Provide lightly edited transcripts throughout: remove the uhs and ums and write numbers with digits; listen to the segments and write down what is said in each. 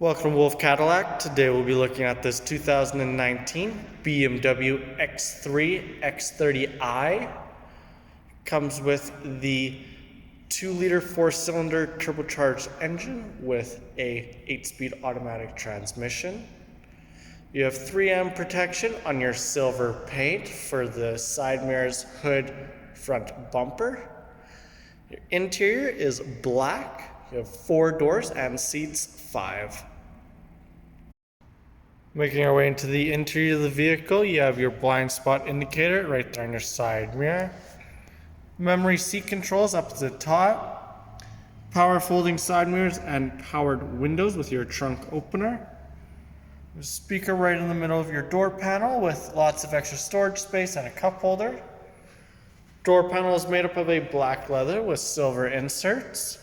Welcome to Wolfe Cadillac. Today we'll be looking at this 2019 BMW X3 X30i. Comes with the 2-liter 4-cylinder turbocharged engine with a 8-speed automatic transmission. You have 3M protection on your silver paint for the side mirrors, hood, front bumper. Your interior is black. You have 4 doors and seats 5. Making our way into the interior of the vehicle, you have your blind spot indicator right there on your side mirror. Memory seat controls up to the top. Power folding side mirrors and powered windows with your trunk opener. There's a speaker right in the middle of your door panel with lots of extra storage space and a cup holder. Door panel is made up of a black leather with silver inserts.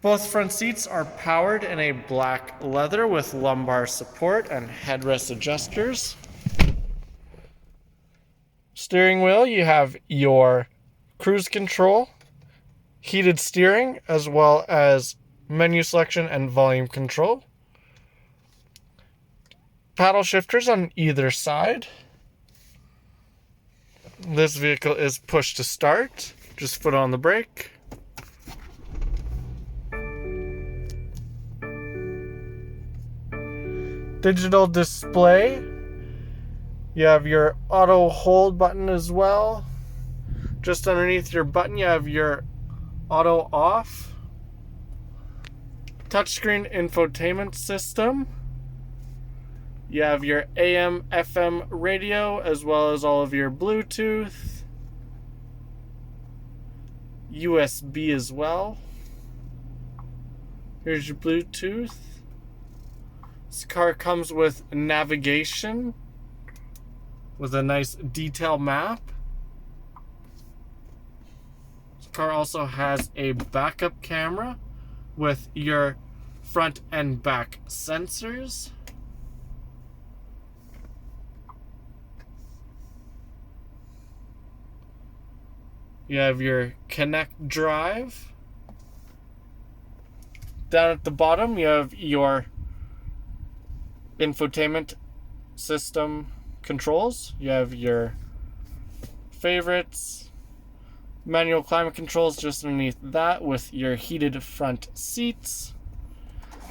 Both front seats are powered in a black leather with lumbar support and headrest adjusters. Steering wheel, you have your cruise control, heated steering, as well as menu selection and volume control. Paddle shifters on either side. This vehicle is push to start. Just foot on the brake. Digital display. You have your auto hold button as well. Just underneath your button you have your auto off. Touchscreen infotainment system. You have your AM, FM radio as well as all of your Bluetooth. USB as well. Here's your Bluetooth. This car comes with navigation with a nice detail map. This car also has a backup camera with your front and back sensors. You have your Connect Drive. Down at the bottom you have your Infotainment System controls. You have your favorites, manual climate controls just underneath that with your heated front seats.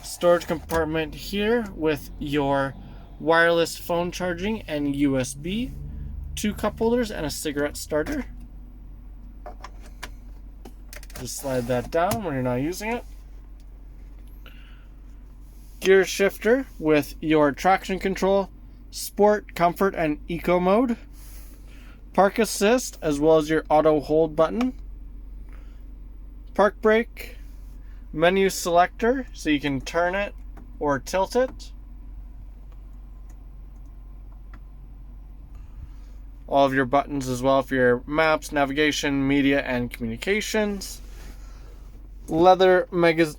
Storage compartment here with your wireless phone charging and USB, 2 cup holders and a cigarette starter. Just slide that down when you're not using it. Gear shifter with your traction control, sport, comfort, and eco mode. Park assist as well as your auto hold button. Park brake. Menu selector so you can turn it or tilt it. All of your buttons as well for your maps, navigation, media, and communications. Leather mega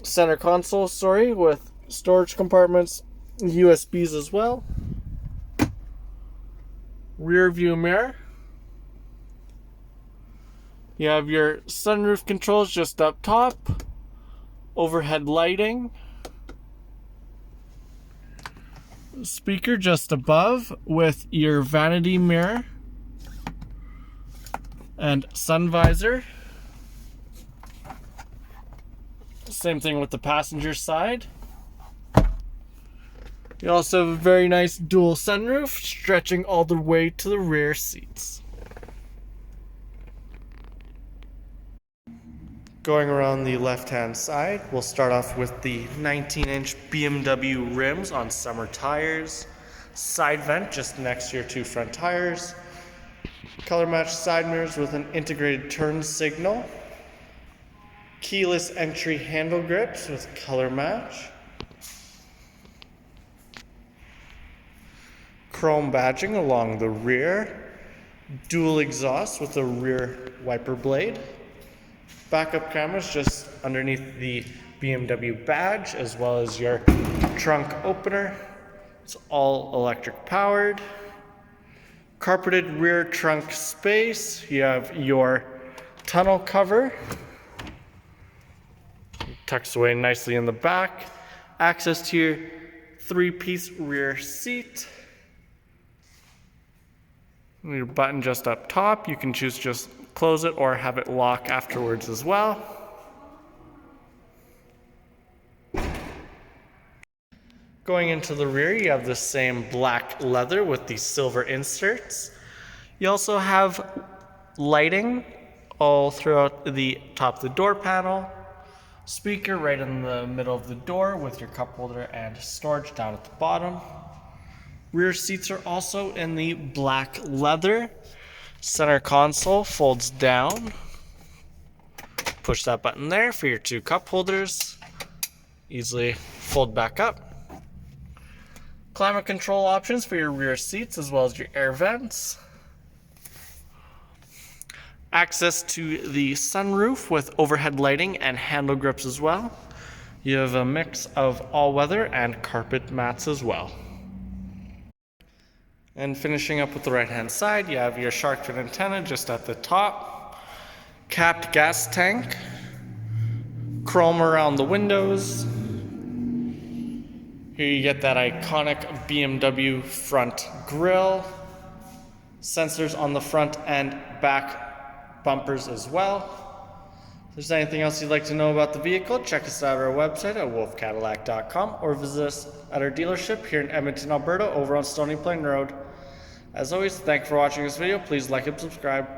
center console, with storage compartments, USBs as well. Rear view mirror. You have your sunroof controls just up top. Overhead lighting. Speaker just above with your vanity mirror and sun visor. Same thing with the passenger side. You also have a very nice dual sunroof stretching all the way to the rear seats. Going around the left-hand side, we'll start off with the 19-inch BMW rims on summer tires. Side vent just next to your 2 front tires. Color matched side mirrors with an integrated turn signal. Keyless entry handle grips with color match. Chrome badging along the rear. Dual exhaust with a rear wiper blade. Backup cameras just underneath the BMW badge as well as your trunk opener. It's all electric powered. Carpeted rear trunk space. You have your tunnel cover. tucks away nicely in the back. Access to your 3-piece rear seat. Your button just up top. You can choose to just close it or have it lock afterwards as well. Going into the rear, you have the same black leather with the silver inserts. You also have lighting all throughout the top of the door panel. Speaker right in the middle of the door with your cup holder and storage down at the bottom. Rear seats are also in the black leather. Center console folds down. Push that button there for your 2 cup holders. Easily fold back up. Climate control options for your rear seats as well as your air vents. Access to the sunroof with overhead lighting and handle grips as well. You have a mix of all-weather and carpet mats as well. And finishing up with the right-hand side, you have your shark fin antenna just at the top. Capped gas tank. Chrome around the windows. Here you get that iconic BMW front grille. Sensors on the front and back bumpers as well. If there's anything else you'd like to know about the vehicle, check us out at our website at wolfecadillac.com or visit us at our dealership here in Edmonton, Alberta over on Stony Plain Rd. As always, thanks for watching this video. Please like and subscribe.